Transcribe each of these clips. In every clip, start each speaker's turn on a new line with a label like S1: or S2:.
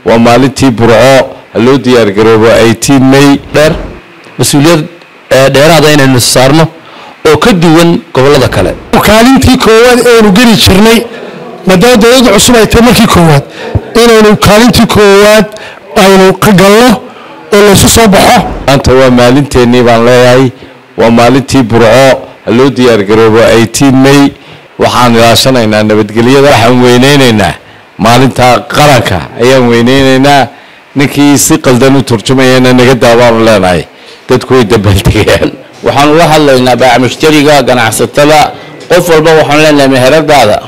S1: ومالتي برعو اللو ديار قروبو 18 ماي
S2: دير مسؤوليات dheeraada inaynu saarno oo ka duwan gobolada kale
S3: kaalintii koowaad ee geli jirnay maadaama dawladda cusub ay tahay markii koowaad inaynu kaalintii koowaad aynu ka galno oo la soo baxo
S1: anta waa maalinteennii baan leeyahay waa maalintii burco loo diyaar garoobo 18 May waxaan ilaashanaynaa nabadgelyada waxaan weyneynaynaa maalinta qaranka ayaan weyneynaynaa ninkii si qaldan u turjumayna naga daawaan leenahay dadku way dabaltageen
S2: waxaan uga hadlaynaa baac mushtariga ganacsatada qof walba waxaan leenahay meheradaada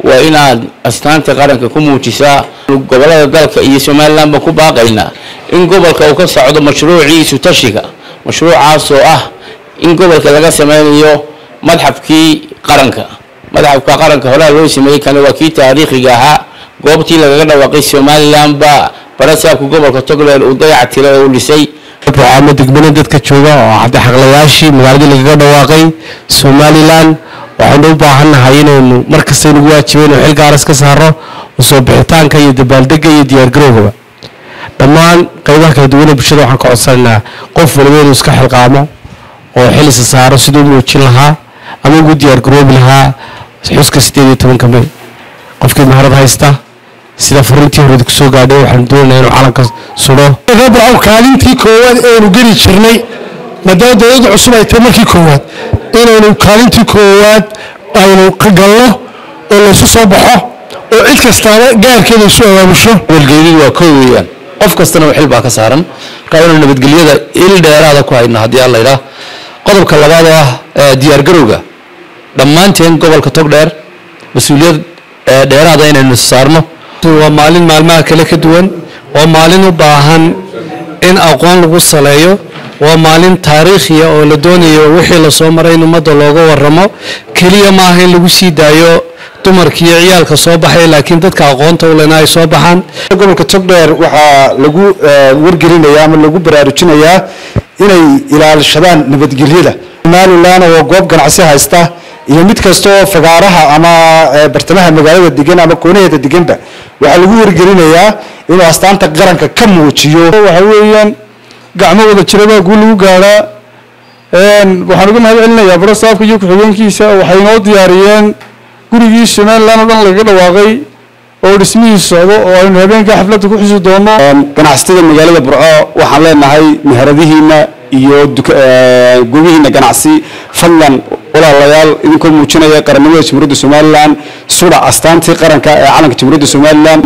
S2: waa inaad astaanta qaranka ku muujisaa gobolada dalka iyo Soomaaliland ku baaqayna in gobolka uu ka socdo mashruuciisu tashiga mashruucaas oo ah in gobolka laga sameeyo madxafkii qaranka hore loo sameeyay kan waa kii taariikhiga ahaa goobtii laga dhawaaqay Soomaaliland ba barasaabka gobolka Togdheer uu dayactiray oo dhisay
S3: waxaa degmada dadka jooga oo hadda xaqlayaashii magaalada laga dhawaaqay Soomaaliland waxaan u baahanahay inaynu markasta ugu waajibeen xil gaar ah ka saaro soo bixitaanka iyo dabaaldegga iyo diyaar garowga dhammaan qaybaha kala duwan ee bulshada waxaan ka codsanaa qof walba inuu iska xilqaamo oo xil isa saaro sidoo muujin lahaa ama ugu diyaar garoobi lahaa xuska 18 May qofkii maharad haysta sida fariintii hore ku soo gaadhay waxaan doonayaa inuu calanka sudo rabaa kaalintii koowaad ee geli jirnay maadaama dawladda cusub ay tahay markii koowaad inaynu kaalintii koowaad aynu ka galno oo la soo baxo oo cid kasta gaarkeeda soo awaabusho
S2: walgeedii waa kooweeyaan qof kastana xil baa ka saaran qaybna nabadgelyada il dheeraada ku hayna hadii alla ilaa qodobka labaad ah diyaar garowga dhammaanteen gobolka Togdheer mas'uuliyad dheeraada inaynu saarno
S3: waa maalin maalmaha kale ka duwan waa maalin u baahan in aqoon lagu saleeyo waa maalin taariikhi ah oo la doonayo wixii la soo maray in ummadda looga warramo kaliya ma aha in lagu sii daayo dumarkii iyo ciyaalka soo baxay laakiin dadka aqoonta u leenahay soo baxaan
S4: gobolka Togdheer waxaa lagu wargelinayaa ama lagu baraarujinayaa inay ilaalishadaan nabadgelyada Soomaaliland oo goob ganacsi haysta iyo mid kasto fagaaraha ama bartamaha magaalada degan ama koonaheeda deganba waxa lagu wargelinayaa inuu astaanta qaranka ka muujiyo waxa weeyaan gacmo wada jirada guul lagu gaaraa waxaan uga mahadcelinayaa barasaabka iyo ku-xigeenkiisa waxay noo diyaariyeen gurigii Soomaaliland oo laga dhawaaqay oo dhismihiisa socdo oo aynu habeenka xafladda ku xisi doono ganacsatada magaalada Burco waxaan leenahay meheradihiina iyo goobihiina ganacsi fadlan walaalayaal idinku muujinaya qaranimada Jamhuuriyadda Soomaaliland sura astaantii qaranka ee calanka Jamhuuriyadda Soomaaliland